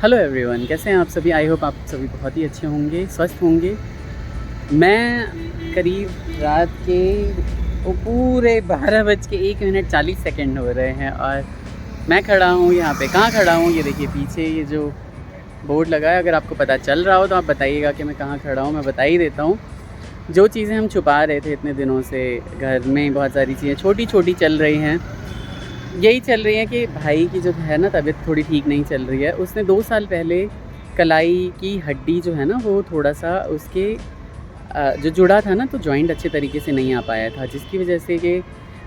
Hello everyone, कैसे हैं आप सभी। आई होप आप सभी बहुत ही अच्छे होंगे, स्वस्थ होंगे। मैं करीब रात के पूरे 12:01 हो रहे हैं और मैं खड़ा हूँ यहाँ पे। कहाँ खड़ा हूँ ये देखिए, पीछे ये जो बोर्ड लगा है, अगर आपको पता चल रहा हो तो आप बताइएगा कि मैं कहाँ खड़ा हूँ। मैं बता ही देता हूँ। जो चीज़ें हम छुपा रहे थे इतने दिनों से, घर में बहुत सारी चीज़ें छोटी छोटी चल रही हैं, यही चल रही है कि भाई की जो है ना तबीयत थोड़ी ठीक नहीं चल रही है। उसने 2 साल पहले कलाई की हड्डी जो है ना वो थोड़ा सा उसके जो जुड़ा था ना, तो जॉइंट अच्छे तरीके से नहीं आ पाया था, जिसकी वजह से कि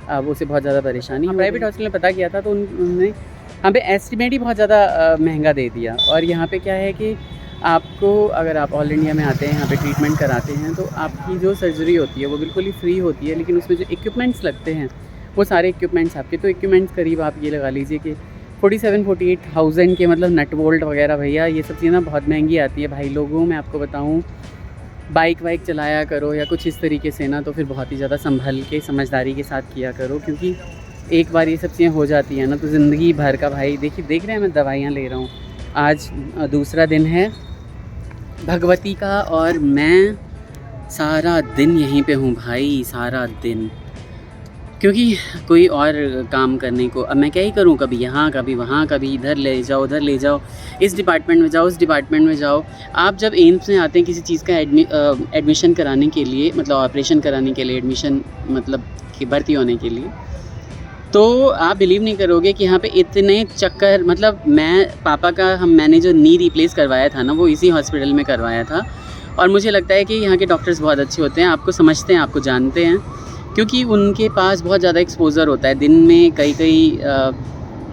वो उसे बहुत ज़्यादा परेशानी। प्राइवेट हॉस्पिटल में पता किया था तो उन्होंने यहाँ पे एस्टिमेट ही बहुत ज़्यादा महंगा दे दिया। और यहाँ पे क्या है कि आपको, अगर आप ऑल इंडिया में आते हैं यहाँ पे ट्रीटमेंट कराते हैं, तो आपकी जो सर्जरी होती है वो बिल्कुल ही फ्री होती है, लेकिन उसमें जो इक्विपमेंट्स लगते हैं वो सारे इक्विपमेंट्स आपके, तो इक्विपमेंट्स करीब आप ये लगा लीजिए कि 47-48,000 के, मतलब नट बोल्ट वगैरह। भैया ये सब चीज़ें ना बहुत महंगी आती है भाई लोगों। मैं आपको बताऊं, बाइक वाइक चलाया करो या कुछ इस तरीके से ना, तो फिर बहुत ही ज़्यादा संभल के समझदारी के साथ किया करो, क्योंकि एक बार ये सब चीज़ें हो जाती हैं ना तो ज़िंदगी भर का। भाई देखिए, देख रहे हैं मैं दवाइयाँ ले रहा हूँ। आज दूसरा दिन है भगवती का और मैं सारा दिन यहीं पे हूँ भाई, सारा दिन, क्योंकि कोई और काम करने को अब मैं क्या ही करूँ, कभी यहाँ कभी वहाँ, कभी इधर ले जाओ उधर ले जाओ, इस डिपार्टमेंट में जाओ उस डिपार्टमेंट में जाओ। आप जब एम्स में आते हैं किसी चीज़ का एडमिशन कराने के लिए, मतलब ऑपरेशन कराने के लिए, एडमिशन मतलब कि भर्ती होने के लिए, तो आप बिलीव नहीं करोगे कि यहाँ पे इतने चक्कर। मतलब मैंने जो नी रिप्लेस करवाया था ना, वो इसी हॉस्पिटल में करवाया था। और मुझे लगता है कि यहाँ के डॉक्टर्स बहुत अच्छे होते हैं, आपको समझते हैं, आपको जानते हैं, क्योंकि उनके पास बहुत ज़्यादा एक्सपोज़र होता है। दिन में कई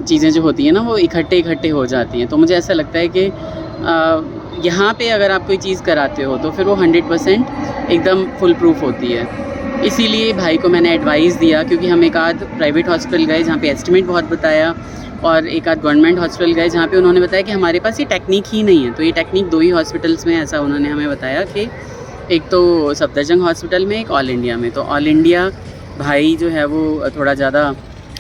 चीज़ें जो होती हैं ना वो इकट्ठे हो जाती हैं। तो मुझे ऐसा लगता है कि यहाँ पे अगर आप कोई चीज़ कराते हो तो फिर वो 100% एकदम फुल प्रूफ होती है। इसीलिए भाई को मैंने एडवाइस दिया, क्योंकि हम एक आध प्राइवेट हॉस्पिटल गए जहाँ पे एस्टिमेट बहुत बताया, और एक आध गवर्नमेंट हॉस्पिटल गए जहाँ पे उन्होंने बताया कि हमारे पास ये टेक्निक ही नहीं है। तो ये टेक्निक 2 ही हॉस्पिटल्स में ऐसा उन्होंने हमें बताया कि एक तो सफदरजंग हॉस्पिटल में, एक ऑल इंडिया में। तो ऑल इंडिया भाई जो है वो थोड़ा ज़्यादा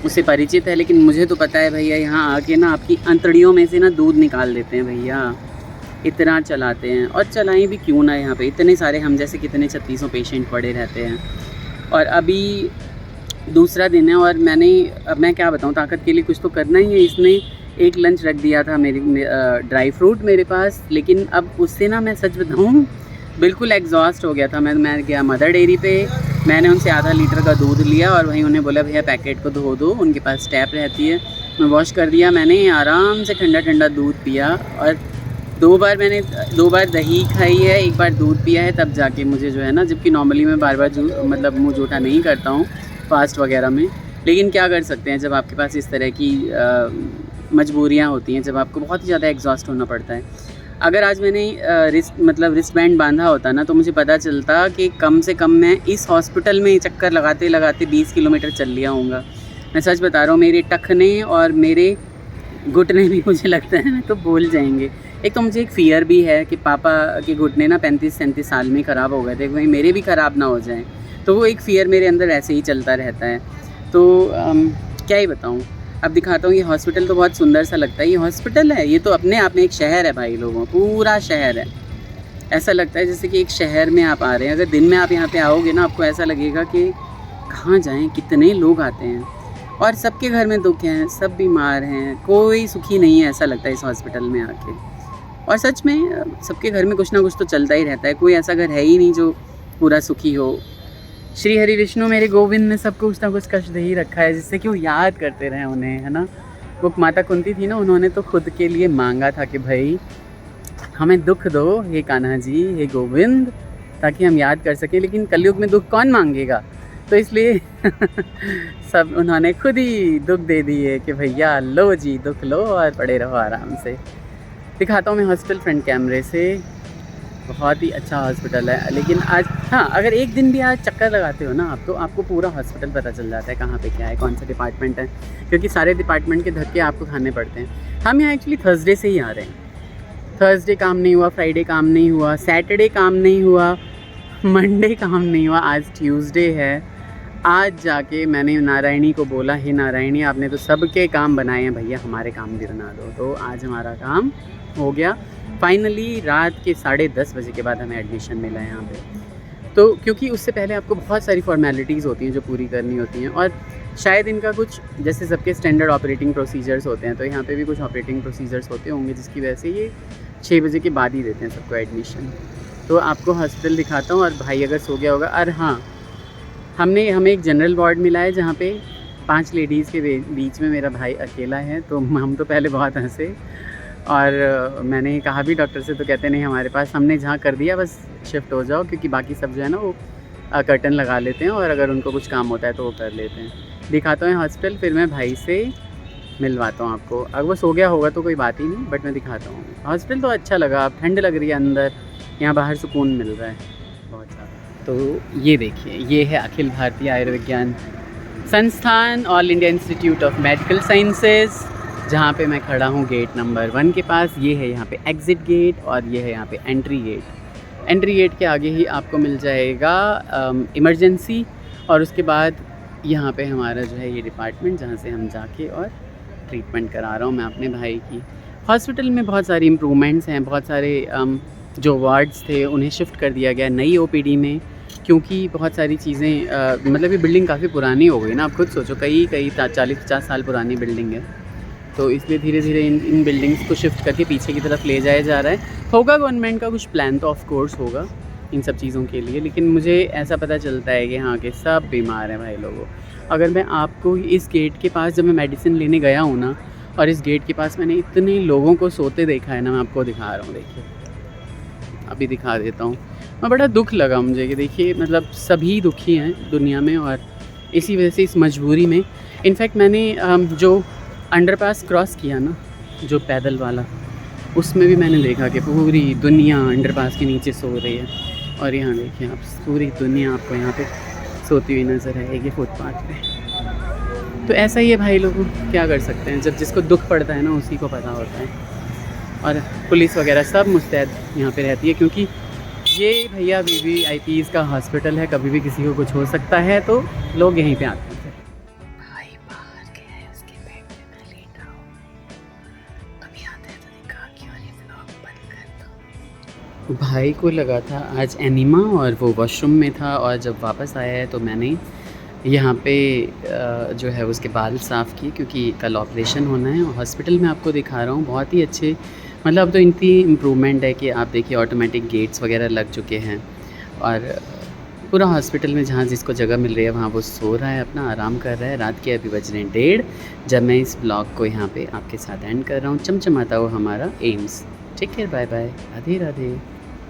उससे परिचित है, लेकिन मुझे तो पता है भैया, यहाँ आके ना आपकी अंतड़ियों में से ना दूध निकाल देते हैं भैया, इतना चलाते हैं। और चलाएं भी क्यों ना, यहाँ पे इतने सारे हम जैसे कितने 3600 पेशेंट पड़े रहते हैं। और अभी दूसरा दिन है और अब मैं क्या बताऊँ, ताकत के लिए कुछ तो करना ही है। इसने एक लंच रख दिया था ड्राई फ्रूट मेरे पास, लेकिन अब उससे ना मैं सच बताऊँ बिल्कुल एग्जॉस्ट हो गया था। मैं गया मदर डेयरी पे, मैंने उनसे आधा लीटर का दूध लिया और वहीं उन्हें बोला भैया पैकेट को धो दो, उनके पास टैप रहती है, मैं वॉश कर दिया। मैंने आराम से ठंडा ठंडा दूध पिया और 2 बार दही खाई है, 1 बार दूध पिया है, तब जाके मुझे जो है ना, जबकि नॉर्मली मैं बार मतलब मुँह जूठा नहीं करता हूँ फास्ट वगैरह में, लेकिन क्या कर सकते हैं जब आपके पास इस तरह की मजबूरियाँ होती हैं, जब आपको बहुत ही ज़्यादा एग्जॉस्ट होना पड़ता है। अगर आज मैंने रिस्ट बैंड बांधा होता ना, तो मुझे पता चलता कि कम से कम मैं इस हॉस्पिटल में चक्कर लगाते लगाते 20 किलोमीटर चल लिया होऊंगा। मैं सच बता रहा हूँ, मेरे टखने और मेरे घुटने भी मुझे लगता है तो बोल जाएंगे। एक तो मुझे एक फ़ियर भी है कि पापा के घुटने ना 35-37 साल में ख़राब हो गए थे, वहीं मेरे भी ख़राब ना हो जाएं, तो वो एक फ़ियर मेरे अंदर ऐसे ही चलता रहता है। तो क्या ही बताऊँ। अब दिखाता हूँ, ये हॉस्पिटल तो बहुत सुंदर सा लगता है। ये हॉस्पिटल है, ये तो अपने आप में एक शहर है भाई लोगों, पूरा शहर है। ऐसा लगता है जैसे कि एक शहर में आप आ रहे हैं। अगर दिन में आप यहाँ पे आओगे ना, आपको ऐसा लगेगा कि कहाँ जाएं, कितने लोग आते हैं और सबके घर में दुख हैं, सब बीमार हैं, कोई सुखी नहीं है, ऐसा लगता है इस हॉस्पिटल में आके। और सच में सबके घर में कुछ ना कुछ तो चलता ही रहता है, कोई ऐसा घर है ही नहीं जो पूरा सुखी हो। श्री हरि विष्णु मेरे गोविंद ने सब कुछ ना कुछ कष्ट दे ही रखा है, जिससे कि वो याद करते रहें उन्हें, है ना। वो माता कुंती थी ना, उन्होंने तो खुद के लिए मांगा था कि भाई हमें दुख दो हे कान्हा जी, हे गोविंद, ताकि हम याद कर सकें। लेकिन कलयुग में दुख कौन मांगेगा, तो इसलिए सब उन्होंने खुद ही दुख दे दिए कि भैया लो जी, दुख लो और पड़े रहो आराम से। दिखाता हूँ मैं हॉस्पिटल फ्रंट कैमरे से, बहुत ही अच्छा हॉस्पिटल है। लेकिन आज हाँ, अगर एक दिन भी आज चक्कर लगाते हो ना आप, तो आपको पूरा हॉस्पिटल पता चल जाता है कहाँ पे क्या है, कौन सा डिपार्टमेंट है, क्योंकि सारे डिपार्टमेंट के धक्के आपको खाने पड़ते हैं। हम यहाँ एक्चुअली थर्सडे से ही आ रहे हैं। थर्सडे काम नहीं हुआ, फ्राइडे काम नहीं हुआ, सैटरडे काम नहीं हुआ, मंडे काम नहीं हुआ, आज ट्यूसडे है आज जाके मैंने नारायणी को बोला, हे नारायणी आपने तो सबके काम बनाए हैं भैया, हमारे काम भी बना दो। तो आज हमारा काम हो गया फाइनली। रात के 10:30 बजे के बाद हमें एडमिशन मिला है यहाँ पे। तो क्योंकि उससे पहले आपको बहुत सारी फॉर्मेलिटीज़ होती हैं जो पूरी करनी होती हैं, और शायद इनका कुछ जैसे सबके स्टैंडर्ड ऑपरेटिंग प्रोसीजर्स होते हैं, तो यहाँ पे भी कुछ ऑपरेटिंग प्रोसीजर्स होते होंगे, जिसकी वजह से ये 6 बजे के बाद ही देते हैं सबको एडमिशन। तो आपको हॉस्पिटल दिखाता हूँ, और भाई अगर सो गया होगा। और हाँ, हमें एक जनरल वार्ड मिला है जहाँ पे 5 लेडीज़ के बीच में मेरा भाई अकेला है। तो हम तो पहले बहुत हंसे, और मैंने कहा भी डॉक्टर से, तो कहते नहीं हमारे पास, हमने जहाँ कर दिया बस शिफ्ट हो जाओ, क्योंकि बाकी सब जो है ना वो कर्टन लगा लेते हैं, और अगर उनको कुछ काम होता है तो वो कर लेते हैं। दिखाता हूँ हॉस्पिटल, फिर मैं भाई से मिलवाता हूँ आपको। अगर वो सो गया होगा तो कोई बात ही नहीं, बट मैं दिखाता हूँ। हॉस्पिटल तो अच्छा लगा, ठंड लग रही है अंदर, यहाँ बाहर सुकून मिल रहा है बहुत ज़्यादा। तो ये देखिए, ये है अखिल भारतीय आयुर्विज्ञान संस्थान, all India institute of medical sciences, जहाँ पे मैं खड़ा हूँ गेट नंबर 1 के पास। ये है यहाँ पे एग्ज़िट गेट, और ये है यहाँ पे एंट्री गेट। एंट्री गेट के आगे ही आपको मिल जाएगा इमरजेंसी, और उसके बाद यहाँ पे हमारा जो है ये डिपार्टमेंट, जहाँ से हम जाके और ट्रीटमेंट करा रहा हूँ मैं अपने भाई की। हॉस्पिटल में बहुत सारी इम्प्रूवमेंट्स हैं, बहुत सारे जो वार्ड्स थे उन्हें शिफ्ट कर दिया गया नई ओपीडी में, क्योंकि बहुत सारी चीज़ें मतलब ये बिल्डिंग काफ़ी पुरानी हो गई ना। आप खुद सोचो, कई 40-50 साल पुरानी बिल्डिंग है, तो इसलिए धीरे धीरे इन बिल्डिंग्स को शिफ्ट करके पीछे की तरफ ले जाया जा रहा है। होगा गवर्नमेंट का कुछ प्लान, तो ऑफ कोर्स होगा इन सब चीज़ों के लिए, लेकिन मुझे ऐसा पता चलता है कि हाँ, के सब बीमार हैं भाई लोगों। अगर मैं आपको इस गेट के पास, जब मैं मेडिसिन लेने गया हूँ ना, और इस गेट के पास मैंने इतने लोगों को सोते देखा है ना, मैं आपको दिखा रहा हूँ, देखिए अभी दिखा देता हूँ। मैं बड़ा दुख लगा मुझे कि देखिए, मतलब सभी दुखी हैं दुनिया में, और इसी वजह से इस मजबूरी में, इनफैक्ट मैंने जो अंडरपास क्रॉस किया ना, जो पैदल वाला, उसमें भी मैंने देखा कि पूरी दुनिया अंडरपास के नीचे सो रही है। और यहाँ देखिए आप, पूरी दुनिया आपको यहाँ पे सोती हुई नज़र आएगी फुटपाथ पे। तो ऐसा ही है भाई लोगों, क्या कर सकते हैं, जब जिसको दुख पड़ता है ना उसी को पता होता है। और पुलिस वगैरह सब मुस्तैद यहाँ पे रहती है, क्योंकि ये भैया VVIPs का हॉस्पिटल है, कभी भी किसी को कुछ हो सकता है, तो लोग यहीं पे आते हैं। भाई बाहर गया है, उसके बेड पे मैं लेटा हूँ, अभी आता है तो दिखा कि और ये व्लॉग बंद कर दो। भाई को लगा था आज एनीमा, और वो वॉशरूम में था, और जब वापस आया है तो मैंने यहाँ पे जो है उसके बाल साफ़ किए, क्योंकि कल ऑपरेशन होना है। हॉस्पिटल में आपको दिखा रहा हूँ, बहुत ही अच्छे, मतलब अब तो इतनी इम्प्रूवमेंट है कि आप देखिए ऑटोमेटिक गेट्स वगैरह लग चुके हैं, और पूरा हॉस्पिटल में जहाँ जिसको जगह मिल रही है वहाँ वो सो रहा है, अपना आराम कर रहा है। रात के अभी बज रहे हैं 1:30, जब मैं इस ब्लॉग को यहाँ पे आपके साथ एंड कर रहा हूँ। चमचमाता हो हमारा AIIMS. Take care, bye bye, Radhe Radhe.